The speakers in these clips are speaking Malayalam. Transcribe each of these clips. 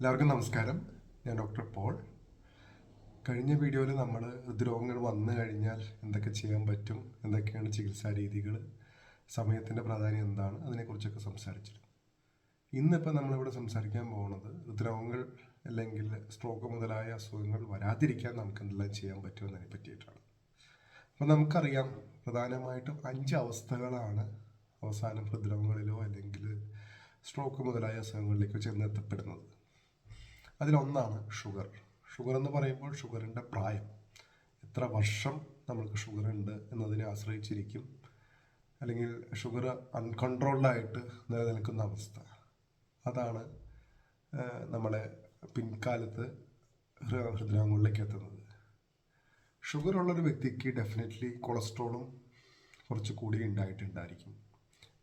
എല്ലാവർക്കും നമസ്കാരം. ഞാൻ ഡോക്ടർ പോൾ. കഴിഞ്ഞ വീഡിയോയിൽ നമ്മൾ ഹൃദ്രോഗങ്ങൾ വന്നു കഴിഞ്ഞാൽ എന്തൊക്കെ ചെയ്യാൻ പറ്റും, എന്തൊക്കെയാണ് ചികിത്സാ രീതികൾ, സമയത്തിൻ്റെ പ്രാധാന്യം എന്താണ്, അതിനെക്കുറിച്ചൊക്കെ സംസാരിച്ചിരുന്നു. ഇന്നിപ്പോൾ നമ്മളിവിടെ സംസാരിക്കാൻ പോകുന്നത് ഹൃദ്രോഗങ്ങൾ അല്ലെങ്കിൽ സ്ട്രോക്ക് മുതലായ അസുഖങ്ങൾ വരാതിരിക്കാൻ നമുക്ക് എന്തെല്ലാം ചെയ്യാൻ പറ്റുമെന്നതിനെ പറ്റിയിട്ടാണ്. അപ്പോൾ നമുക്കറിയാം, പ്രധാനമായിട്ടും 5 അവസ്ഥകളാണ് അവസാനം ഹൃദ്രോഗങ്ങളിലോ അല്ലെങ്കിൽ സ്ട്രോക്ക് മുതലായ അസുഖങ്ങളിലേക്കോ ചെന്നെത്തപ്പെടുന്നത്. അതിലൊന്നാണ് ഷുഗർ. ഷുഗർ എന്ന് പറയുമ്പോൾ ഷുഗറിൻ്റെ പ്രായം, എത്ര വർഷം നമ്മൾക്ക് ഷുഗർ ഉണ്ട് എന്നതിനെ ആശ്രയിച്ചിരിക്കും. അല്ലെങ്കിൽ ഷുഗർ അൺകൺട്രോൾഡായിട്ട് നിലനിൽക്കുന്ന അവസ്ഥ, അതാണ് നമ്മളെ പിൻകാലത്ത് ഹൃദ്രോഗങ്ങളിലേക്ക് എത്തുന്നത്. ഷുഗർ ഉള്ളൊരു വ്യക്തിക്ക് ഡെഫിനറ്റ്ലി കൊളസ്ട്രോളും കുറച്ച് കൂടി ഉണ്ടായിട്ടുണ്ടായിരിക്കും.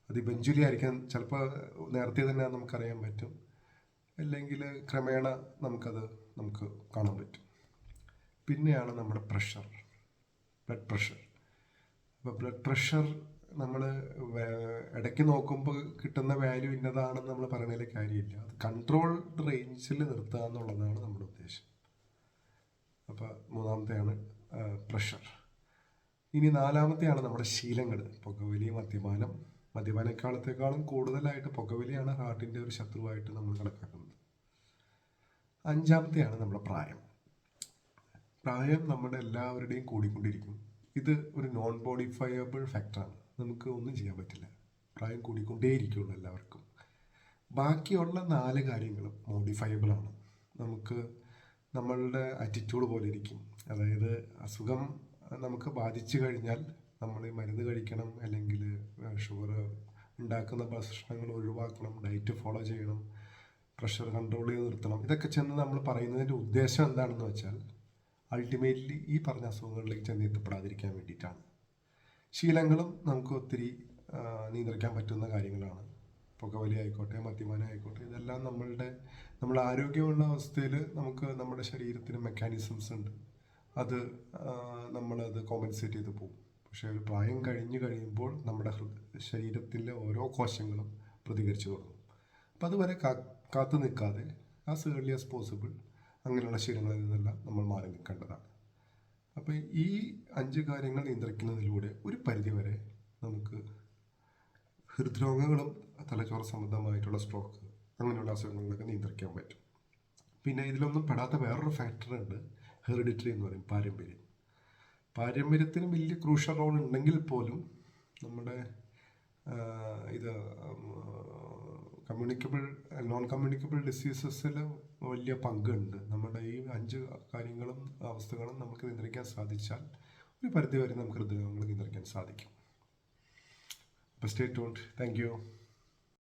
അത് ഇവഞ്ച്വലി ആയിരിക്കാം, ചിലപ്പോൾ നേരത്തെ തന്നെ നമുക്കറിയാൻ പറ്റും, അല്ലെങ്കിൽ ക്രമേണ നമുക്ക് കാണാൻ പറ്റും. പിന്നെയാണ് നമ്മുടെ ബ്ലഡ് പ്രഷർ. അപ്പോൾ ബ്ലഡ് പ്രഷർ നമ്മൾ ഇടയ്ക്ക് നോക്കുമ്പോൾ കിട്ടുന്ന വാല്യൂ ഇന്നതാണെന്ന് നമ്മൾ പറയുന്നതിൽ കാര്യമില്ല. അത് കൺട്രോൾഡ് റേഞ്ചിൽ നിർത്തുക എന്നുള്ളതാണ് നമ്മുടെ ഉദ്ദേശം. അപ്പോൾ മൂന്നാമത്തെയാണ് പ്രഷർ. ഇനി നാലാമത്തെയാണ് നമ്മുടെ ശീലങ്ങൾ. പുകവലി, മദ്യപാനക്കാലത്തേക്കാളും കൂടുതലായിട്ട് പുകവലിയാണ് ഹാർട്ടിൻ്റെ ഒരു ശത്രുവായിട്ട് നമ്മൾ കണക്കാക്കുന്നത്. അഞ്ചാമത്തെയാണ് നമ്മുടെ പ്രായം. നമ്മുടെ എല്ലാവരുടെയും കൂടിക്കൊണ്ടിരിക്കും. ഇത് ഒരു നോൺ മോഡിഫയബിൾ ഫാക്ടറാണ്, നമുക്ക് ഒന്നും ചെയ്യാൻ പറ്റില്ല. പ്രായം കൂടിക്കൊണ്ടേയിരിക്കുള്ളൂ എല്ലാവർക്കും. ബാക്കിയുള്ള 4 കാര്യങ്ങളും മോഡിഫയബിളാണ്. നമുക്ക് നമ്മളുടെ ആറ്റിറ്റ്യൂഡ് പോലെ ഇരിക്കും. അതായത് അസുഖം നമുക്ക് ബാധിച്ചു കഴിഞ്ഞാൽ നമ്മൾ മരുന്ന് കഴിക്കണം, അല്ലെങ്കിൽ ഷുഗർ ഉണ്ടാക്കുന്ന ഭക്ഷണങ്ങൾ ഒഴിവാക്കണം, ഡയറ്റ് ഫോളോ ചെയ്യണം, പ്രഷർ കൺട്രോൾ ചെയ്ത് നിർത്തണം. ഇതൊക്കെ ചെന്ന് നമ്മൾ പറയുന്നതിൻ്റെ ഉദ്ദേശം എന്താണെന്ന് വെച്ചാൽ അൾട്ടിമേറ്റ്ലി ഈ പറഞ്ഞ അസുഖങ്ങളിലേക്ക് ചെന്ന് എത്തപ്പെടാതിരിക്കാൻ വേണ്ടിയിട്ടാണ്. ശീലങ്ങളും നമുക്ക് ഒത്തിരി നിയന്ത്രിക്കാൻ പറ്റുന്ന കാര്യങ്ങളാണ്. പുകവലി ആയിക്കോട്ടെ, മദ്യപാനം ആയിക്കോട്ടെ, ഇതെല്ലാം നമ്മൾ ആരോഗ്യമുള്ള അവസ്ഥയിൽ നമുക്ക് നമ്മുടെ ശരീരത്തിന് മെക്കാനിസംസ് ഉണ്ട്. നമ്മളത് കോമ്പൻസേറ്റ് ചെയ്ത് പോകും. പക്ഷേ ഒരു പ്രായം കഴിയുമ്പോൾ നമ്മുടെ ശരീരത്തിലെ ഓരോ കോശങ്ങളും പ്രതികരിച്ചു തുടങ്ങും. അപ്പം അതുവരെ കാത്തു നിൽക്കാതെ ആസ് ഏർലി ആസ് പോസിബിൾ അങ്ങനെയുള്ള ശീലങ്ങളിൽ നിന്നെല്ലാം നമ്മൾ മാറി നിൽക്കേണ്ടതാണ്. അപ്പോൾ ഈ 5 കാര്യങ്ങൾ നിയന്ത്രിക്കുന്നതിലൂടെ ഒരു പരിധിവരെ നമുക്ക് ഹൃദ്രോഗങ്ങളും തലച്ചോറ് സംബന്ധമായിട്ടുള്ള സ്ട്രോക്ക് അങ്ങനെയുള്ള അസുഖങ്ങളിലൊക്കെ നിയന്ത്രിക്കാൻ പറ്റും. പിന്നെ ഇതിലൊന്നും പെടാത്ത വേറൊരു ഫാക്ടർ ഉണ്ട്, ഹെറിഡിറ്ററി എന്ന് പറയും, പാരമ്പര്യത്തിന് വലിയ ക്രൂഷ്യൽ റോൾ ഉണ്ടെങ്കിൽ പോലും നമ്മുടെ നോൺ കമ്മ്യൂണിക്കബിൾ ഡിസീസസിൽ വലിയ പങ്കുണ്ട്. നമ്മുടെ ഈ 5 കാര്യങ്ങളും അവസ്ഥകളും നമുക്ക് നിയന്ത്രിക്കാൻ സാധിച്ചാൽ ഒരു പരിധിവരെ നമുക്ക് ഹൃദ്രോഗങ്ങൾ നിയന്ത്രിക്കാൻ സാധിക്കും. അപ്പോൾ സ്റ്റേ ട്യൂൺഡ്. Thank you.